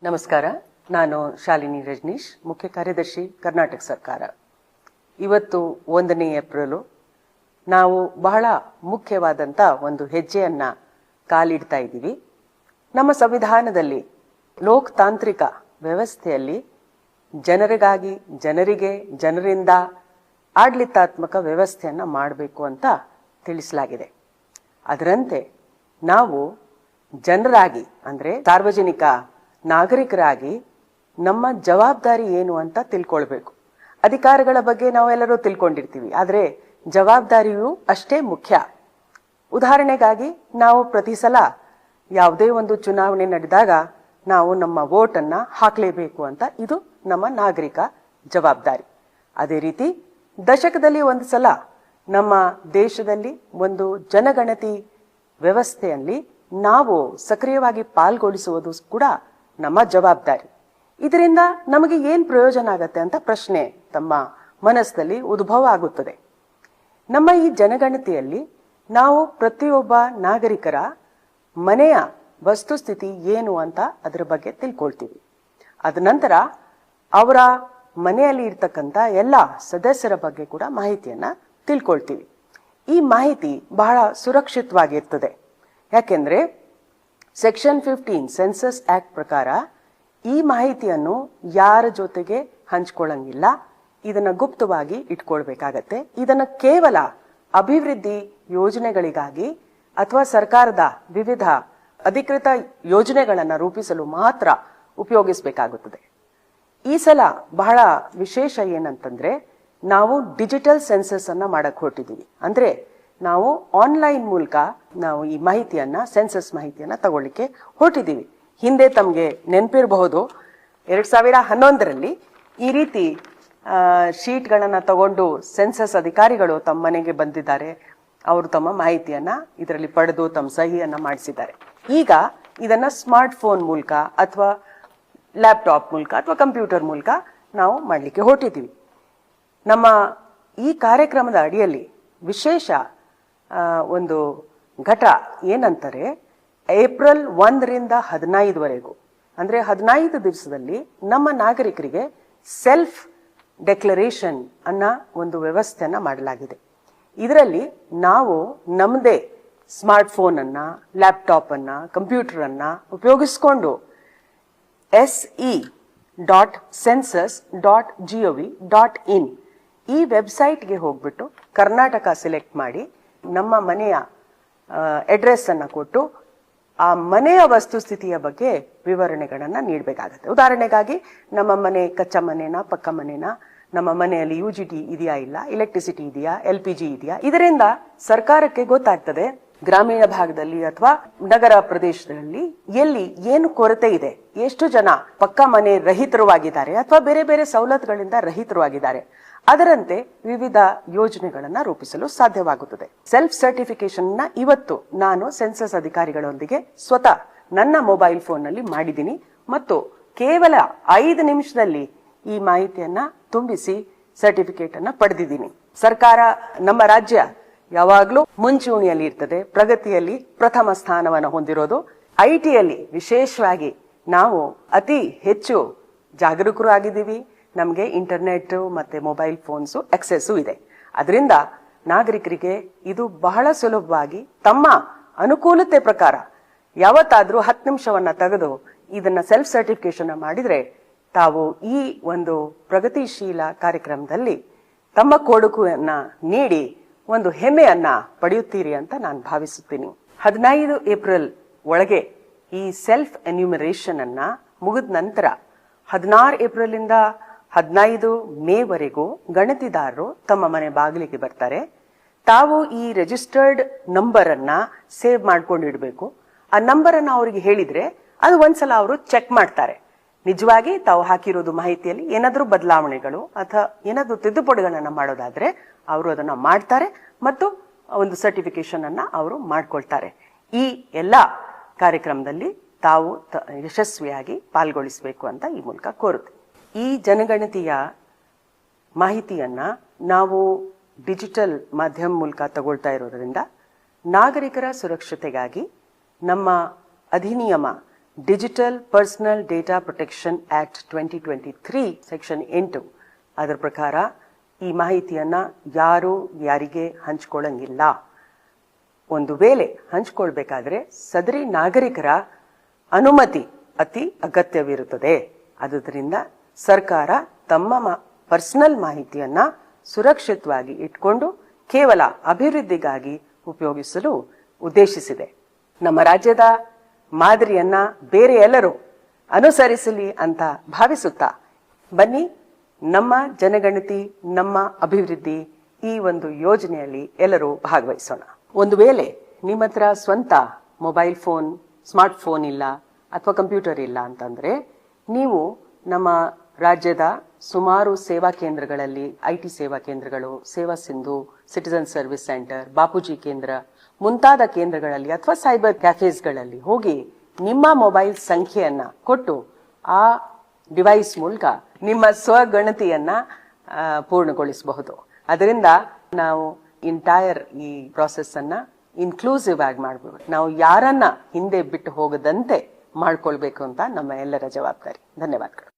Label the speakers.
Speaker 1: ನಮಸ್ಕಾರ. ನಾನು ಶಾಲಿನಿ ರಜನೀಶ್, ಮುಖ್ಯ ಕಾರ್ಯದರ್ಶಿ, ಕರ್ನಾಟಕ ಸರ್ಕಾರ. ಇವತ್ತು 1ನೇ ಏಪ್ರಿಲ್. ನಾವು ಬಹಳ ಮುಖ್ಯವಾದಂತ ಒಂದು ಹೆಜ್ಜೆಯನ್ನ ಕಾಲಿಡ್ತಾ ಇದ್ದೀವಿ. ನಮ್ಮ ಸಂವಿಧಾನದಲ್ಲಿ ಲೋಕತಾಂತ್ರಿಕ ವ್ಯವಸ್ಥೆಯಲ್ಲಿ ಜನರಿಗಾಗಿ, ಜನರಿಗೆ, ಜನರಿಂದ ಆಡಳಿತಾತ್ಮಕ ವ್ಯವಸ್ಥೆಯನ್ನ ಮಾಡಬೇಕು ಅಂತ ತಿಳಿಸಲಾಗಿದೆ. ಅದರಂತೆ ನಾವು ಜನರಾಗಿ, ಅಂದ್ರೆ ಸಾರ್ವಜನಿಕ ನಾಗರಿಕರಾಗಿ ನಮ್ಮ ಜವಾಬ್ದಾರಿ ಏನು ಅಂತ ತಿಳ್ಕೊಳ್ಬೇಕು. ಅಧಿಕಾರಗಳ ಬಗ್ಗೆ ನಾವೆಲ್ಲರೂ ತಿಳ್ಕೊಂಡಿರ್ತೀವಿ, ಆದ್ರೆ ಜವಾಬ್ದಾರಿಯು ಅಷ್ಟೇ ಮುಖ್ಯ. ಉದಾಹರಣೆಗಾಗಿ ನಾವು ಪ್ರತಿ ಸಲ ಯಾವುದೇ ಒಂದು ಚುನಾವಣೆ ನಡೆದಾಗ ನಾವು ನಮ್ಮ ವೋಟ್ ಅನ್ನ ಹಾಕಲೇಬೇಕು ಅಂತ, ಇದು ನಮ್ಮ ನಾಗರಿಕ ಜವಾಬ್ದಾರಿ. ಅದೇ ರೀತಿ ದಶಕದಲ್ಲಿ ಒಂದು ಸಲ ನಮ್ಮ ದೇಶದಲ್ಲಿ ಒಂದು ಜನಗಣತಿ ವ್ಯವಸ್ಥೆಯಲ್ಲಿ ನಾವು ಸಕ್ರಿಯವಾಗಿ ಪಾಲ್ಗೊಳಿಸುವುದು ಕೂಡ ನಮ್ಮ ಜವಾಬ್ದಾರಿ. ಇದರಿಂದ ನಮಗೆ ಏನ್ ಪ್ರಯೋಜನ ಆಗತ್ತೆ ಅಂತ ಪ್ರಶ್ನೆ ತಮ್ಮ ಮನಸ್ಸಲ್ಲಿ ಉದ್ಭವ ಆಗುತ್ತದೆ. ನಮ್ಮ ಈ ಜನಗಣತಿಯಲ್ಲಿ ನಾವು ಪ್ರತಿಯೊಬ್ಬ ನಾಗರಿಕರ ಮನೆಯ ವಸ್ತುಸ್ಥಿತಿ ಏನು ಅಂತ ಅದರ ಬಗ್ಗೆ ತಿಳ್ಕೊಳ್ತೀವಿ. ಅದ ನಂತರ ಅವರ ಮನೆಯಲ್ಲಿ ಇರ್ತಕ್ಕಂಥ ಎಲ್ಲ ಸದಸ್ಯರ ಬಗ್ಗೆ ಕೂಡ ಮಾಹಿತಿಯನ್ನ ತಿಳ್ಕೊಳ್ತೀವಿ. ಈ ಮಾಹಿತಿ ಬಹಳ ಸುರಕ್ಷಿತವಾಗಿರ್ತದೆ. ಯಾಕೆಂದ್ರೆ ಸೆಕ್ಷನ್ 15 ಸೆನ್ಸಸ್ ಆಕ್ಟ್ ಪ್ರಕಾರ ಈ ಮಾಹಿತಿಯನ್ನು ಯಾರ ಜೊತೆಗೆ ಹಂಚ್ಕೊಳ್ಳಂಗಿಲ್ಲ. ಇದನ್ನ ಗುಪ್ತವಾಗಿ ಇಟ್ಕೊಳ್ಬೇಕಾಗತ್ತೆ. ಇದನ್ನ ಕೇವಲ ಅಭಿವೃದ್ಧಿ ಯೋಜನೆಗಳಿಗಾಗಿ ಅಥವಾ ಸರ್ಕಾರದ ವಿವಿಧ ಅಧಿಕೃತ ಯೋಜನೆಗಳನ್ನ ರೂಪಿಸಲು ಮಾತ್ರ ಉಪಯೋಗಿಸಬೇಕಾಗುತ್ತದೆ. ಈ ಸಲ ಬಹಳ ವಿಶೇಷ ಏನಂತಂದ್ರೆ, ನಾವು ಡಿಜಿಟಲ್ ಸೆನ್ಸಸ್ ಅನ್ನ ಮಾಡಕ್ ಹೊರಟಿದ್ದೀವಿ. ಅಂದ್ರೆ ನಾವು ಆನ್ಲೈನ್ ಮೂಲಕ ನಾವು ಈ ಮಾಹಿತಿಯನ್ನ, ಸೆನ್ಸಸ್ ಮಾಹಿತಿಯನ್ನ ತಗೊಳ್ಳಿಕ್ಕೆ ಹೊರಟಿದ್ದೀವಿ. ಹಿಂದೆ ತಮ್ಗೆ ನೆನಪಿರಬಹುದು, 2011ರಲ್ಲಿ ಈ ರೀತಿ ಶೀಟ್ಗಳನ್ನ ತಗೊಂಡು ಸೆನ್ಸಸ್ ಅಧಿಕಾರಿಗಳು ತಮ್ಮ ಮನೆಗೆ ಬಂದಿದ್ದಾರೆ. ಅವರು ತಮ್ಮ ಮಾಹಿತಿಯನ್ನ ಇದರಲ್ಲಿ ಪಡೆದು ತಮ್ಮ ಸಹಿಯನ್ನ ಮಾಡಿಸಿದ್ದಾರೆ. ಈಗ ಇದನ್ನ ಸ್ಮಾರ್ಟ್ ಫೋನ್ ಮೂಲಕ ಅಥವಾ ಲ್ಯಾಪ್ಟಾಪ್ ಮೂಲಕ ಅಥವಾ ಕಂಪ್ಯೂಟರ್ ಮೂಲಕ ನಾವು ಮಾಡಲಿಕ್ಕೆ ಹೊರಟಿದ್ದೀವಿ. ನಮ್ಮ ಈ ಕಾರ್ಯಕ್ರಮದ ಅಡಿಯಲ್ಲಿ ವಿಶೇಷ ಒಂದು ಘಟ ಏನಂತಾರೆ, ಏಪ್ರಿಲ್ 1ರಿಂದ 15ವರೆಗೂ, ಅಂದ್ರೆ 15 ದಿವಸದಲ್ಲಿ ನಮ್ಮ ನಾಗರಿಕರಿಗೆ ಸೆಲ್ಫ್ ಡೆಕ್ಲರೇಷನ್ ಅನ್ನ ಒಂದು ವ್ಯವಸ್ಥೆಯನ್ನ ಮಾಡಲಾಗಿದೆ. ಇದರಲ್ಲಿ ನಾವು ನಮ್ಮದೇ ಸ್ಮಾರ್ಟ್ ಫೋನ್ ಅನ್ನ, ಲ್ಯಾಪ್ಟಾಪ್ ಅನ್ನ, ಕಂಪ್ಯೂಟರ್ ಅನ್ನ ಉಪಯೋಗಿಸಿಕೊಂಡು se.census.gov.in ಈ ವೆಬ್ಸೈಟ್ಗೆ ಹೋಗ್ಬಿಟ್ಟು ಕರ್ನಾಟಕ ಸೆಲೆಕ್ಟ್ ಮಾಡಿ ನಮ್ಮ ಮನೆಯ ಅಡ್ರೆಸ್ ಅನ್ನ ಕೊಟ್ಟು ಆ ಮನೆಯ ವಸ್ತುಸ್ಥಿತಿಯ ಬಗ್ಗೆ ವಿವರಣೆಗಳನ್ನ ನೀಡಬೇಕಾಗತ್ತೆ. ಉದಾಹರಣೆಗಾಗಿ ನಮ್ಮ ಮನೆ ಕಚ್ಚಾ ಮನೆನಾ, ಪಕ್ಕ ಮನೆನಾ, ನಮ್ಮ ಮನೆಯಲ್ಲಿ UGT ಇದೆಯಾ, ಇಲ್ಲ ಎಲೆಕ್ಟ್ರಿಸಿಟಿ ಇದೆಯಾ, LPG ಇದೆಯಾ. ಇದರಿಂದ ಸರ್ಕಾರಕ್ಕೆ ಗೊತ್ತಾಗ್ತದೆ ಗ್ರಾಮೀಣ ಭಾಗದಲ್ಲಿ ಅಥವಾ ನಗರ ಪ್ರದೇಶದಲ್ಲಿ ಎಲ್ಲಿ ಏನು ಕೊರತೆ ಇದೆ, ಎಷ್ಟು ಜನ ಪಕ್ಕಾ ಮನೆ ರಹಿತರವಾಗಿದ್ದಾರೆ ಅಥವಾ ಬೇರೆ ಬೇರೆ ಸವಲತ್ತುಗಳಿಂದ ರಹಿತರಾಗಿದ್ದಾರೆ. ಅದರಂತೆ ವಿವಿಧ ಯೋಜನೆಗಳನ್ನ ರೂಪಿಸಲು ಸಾಧ್ಯವಾಗುತ್ತದೆ. ಸೆಲ್ಫ್ ಸರ್ಟಿಫಿಕೇಶನ್ ನ ಇವತ್ತು ನಾನು ಸೆನ್ಸಸ್ ಅಧಿಕಾರಿಗಳೊಂದಿಗೆ ಸ್ವತಃ ನನ್ನ ಮೊಬೈಲ್ ಫೋನ್ ನಲ್ಲಿ ಮಾಡಿದ್ದೀನಿ ಮತ್ತು ಕೇವಲ 5 ನಿಮಿಷದಲ್ಲಿ ಈ ಮಾಹಿತಿಯನ್ನ ತುಂಬಿಸಿ ಸರ್ಟಿಫಿಕೇಟ್ ಅನ್ನ ಪಡೆದಿದ್ದೀನಿ. ಸರ್ಕಾರ, ನಮ್ಮ ರಾಜ್ಯ ಯಾವಾಗ್ಲೂ ಮುಂಚೂಣಿಯಲ್ಲಿ ಇರ್ತದೆ, ಪ್ರಗತಿಯಲ್ಲಿ ಪ್ರಥಮ ಸ್ಥಾನವನ್ನು ಹೊಂದಿರೋದು. IT-ಯಲ್ಲಿ ವಿಶೇಷವಾಗಿ ನಾವು ಅತಿ ಹೆಚ್ಚು ಜಾಗರೂಕರು ಆಗಿದ್ದೀವಿ. ನಮಗೆ ಇಂಟರ್ನೆಟ್ ಮತ್ತೆ ಮೊಬೈಲ್ ಫೋನ್ಸ್ ಆಕ್ಸೆಸ್ ಇದೆ. ಅದರಿಂದ ನಾಗರಿಕರಿಗೆ ಇದು ಬಹಳ ಸುಲಭವಾಗಿ ತಮ್ಮ ಅನುಕೂಲತೆ ಪ್ರಕಾರ ಯಾವತ್ತಾದ್ರೂ 10 ನಿಮಿಷವನ್ನ ತೆಗೆದು ಇದನ್ನ ಸೆಲ್ಫ್ ಸರ್ಟಿಫಿಕೇಶನ್ ಮಾಡಿದ್ರೆ ತಾವು ಈ ಒಂದು ಪ್ರಗತಿಶೀಲ ಕಾರ್ಯಕ್ರಮದಲ್ಲಿ ತಮ್ಮ ಕೊಡುಗೆಯನ್ನ ನೀಡಿ ಒಂದು ಹೆಮ್ಮೆಯನ್ನ ಪಡೆಯುತ್ತೀರಿ ಅಂತ ನಾನು ಭಾವಿಸುತ್ತೀನಿ. 15 ಏಪ್ರಿಲ್ ಒಳಗೆ ಈ ಸೆಲ್ಫ್ ಎನ್ಯೂಮರೇಷನ್ ಅನ್ನ ಮುಗಿದ ನಂತರ 16 ಏಪ್ರಿಲ್ ಇಂದ 15 ಮೇವರೆಗೂ ಗಣತಿದಾರರು ತಮ್ಮ ಮನೆ ಬಾಗಿಲಿಗೆ ಬರ್ತಾರೆ. ತಾವು ಈ ರಿಜಿಸ್ಟರ್ಡ್ ನಂಬರ್ ಅನ್ನ ಸೇವ್ ಮಾಡ್ಕೊಂಡಿಡ್ಬೇಕು. ಆ ನಂಬರ್ ಅನ್ನ ಅವರಿಗೆ ಹೇಳಿದ್ರೆ ಅದು ಒಂದ್ಸಲ ಅವರು ಚೆಕ್ ಮಾಡ್ತಾರೆ. ನಿಜವಾಗಿ ತಾವು ಹಾಕಿರೋದು ಮಾಹಿತಿಯಲ್ಲಿ ಏನಾದ್ರೂ ಬದಲಾವಣೆಗಳು ಅಥವಾ ಏನಾದ್ರೂ ತಿದ್ದುಪಡಿಗಳನ್ನ ಮಾಡೋದಾದ್ರೆ ಅವರು ಅದನ್ನ ಮಾಡ್ತಾರೆ ಮತ್ತು ಒಂದು ಸರ್ಟಿಫಿಕೇಶನ್ ಅನ್ನ ಅವರು ಮಾಡ್ಕೊಳ್ತಾರೆ. ಈ ಎಲ್ಲಾ ಕಾರ್ಯಕ್ರಮದಲ್ಲಿ ತಾವು ಯಶಸ್ವಿಯಾಗಿ ಪಾಲ್ಗೊಳಿಸಬೇಕು ಅಂತ ಈ ಮೂಲಕ ಕೋರುತ್ತೆ. ಈ ಜನಗಣತಿಯ ಮಾಹಿತಿಯನ್ನ ನಾವು ಡಿಜಿಟಲ್ ಮಾಧ್ಯಮ ಮೂಲಕ ತಗೊಳ್ತಾ ಇರೋದ್ರಿಂದ ನಾಗರಿಕರ ಸುರಕ್ಷತೆಗಾಗಿ ನಮ್ಮ ಅಧಿನಿಯಮ digital personal data protection act 2023 section 8 ಅದರ ಪ್ರಕಾರ ಈ ಮಾಹಿತಿಯನ್ನ ಯಾರು ಯಾರಿಗೆ ಹಂಚಿಕೊಳ್ಳಂಗಿಲ್ಲ. ಒಂದು ವೇಳೆ ಹಂಚಿಕೊಳ್ಬೇಕಾದ್ರೆ ಸದರಿ ನಾಗರಿಕರ ಅನುಮತಿ ಅತಿ ಅಗತ್ಯವಿರುತ್ತದೆ. ಆದುದರಿಂದ ಸರ್ಕಾರ ತಮ್ಮ ಪರ್ಸನಲ್ ಮಾಹಿತಿಯನ್ನ ಸುರಕ್ಷಿತವಾಗಿ ಇಟ್ಕೊಂಡು ಕೇವಲ ಅಭಿವೃದ್ಧಿಗಾಗಿ ಉಪಯೋಗಿಸಲು ಉದ್ದೇಶಿಸಿದೆ. ನಮ್ಮ ರಾಜ್ಯದ ಮಾದರಿಯನ್ನ ಬೇರೆ ಎಲ್ಲರೂ ಅನುಸರಿಸಲಿ ಅಂತ ಭಾವಿಸುತ್ತಾ ಬನ್ನಿ, ನಮ್ಮ ಜನಗಣತಿ ನಮ್ಮ ಅಭಿವೃದ್ಧಿ ಈ ಒಂದು ಯೋಜನೆಯಲ್ಲಿ ಎಲ್ಲರೂ ಭಾಗವಹಿಸೋಣ. ಒಂದು ವೇಳೆ ನಿಮ್ಮ ಹತ್ರ ಸ್ವಂತ ಮೊಬೈಲ್ ಫೋನ್, ಸ್ಮಾರ್ಟ್ ಫೋನ್ ಇಲ್ಲ ಅಥವಾ ಕಂಪ್ಯೂಟರ್ ಇಲ್ಲ ಅಂತಂದ್ರೆ ನೀವು ನಮ್ಮ ರಾಜ್ಯದ ಸುಮಾರು ಸೇವಾ ಕೇಂದ್ರಗಳಲ್ಲಿ, IT ಸೇವಾ ಕೇಂದ್ರಗಳು, ಸೇವಾ Sindhu, citizen service centre, Bapuji ಕೇಂದ್ರ ಮುಂತಾದ ಕೇಂದ್ರಗಳಲ್ಲಿ ಅಥವಾ ಸೈಬರ್ ಕ್ಯಾಫೇಸ್ಗಳಲ್ಲಿ ಹೋಗಿ ನಿಮ್ಮ ಮೊಬೈಲ್ ಸಂಖ್ಯೆಯನ್ನ ಕೊಟ್ಟು ಆ ಡಿವೈಸ್ ಮೂಲಕ ನಿಮ್ಮ ಸ್ವಗಣತಿಯನ್ನ ಪೂರ್ಣಗೊಳಿಸಬಹುದು. ಅದರಿಂದ ನಾವು ಎಂಟೈರ್ ಈ ಪ್ರಾಸೆಸ್ ಅನ್ನ ಇನ್ಕ್ಲೂಸಿವ್ ಆಗಿ ಮಾಡಬಹುದು. ನಾವು ಯಾರನ್ನ ಹಿಂದೆ ಬಿಟ್ಟು ಹೋಗದಂತೆ ಮಾಡ್ಕೊಳ್ಬೇಕು ಅಂತ ನಮ್ಮ ಎಲ್ಲರ ಜವಾಬ್ದಾರಿ. ಧನ್ಯವಾದಗಳು.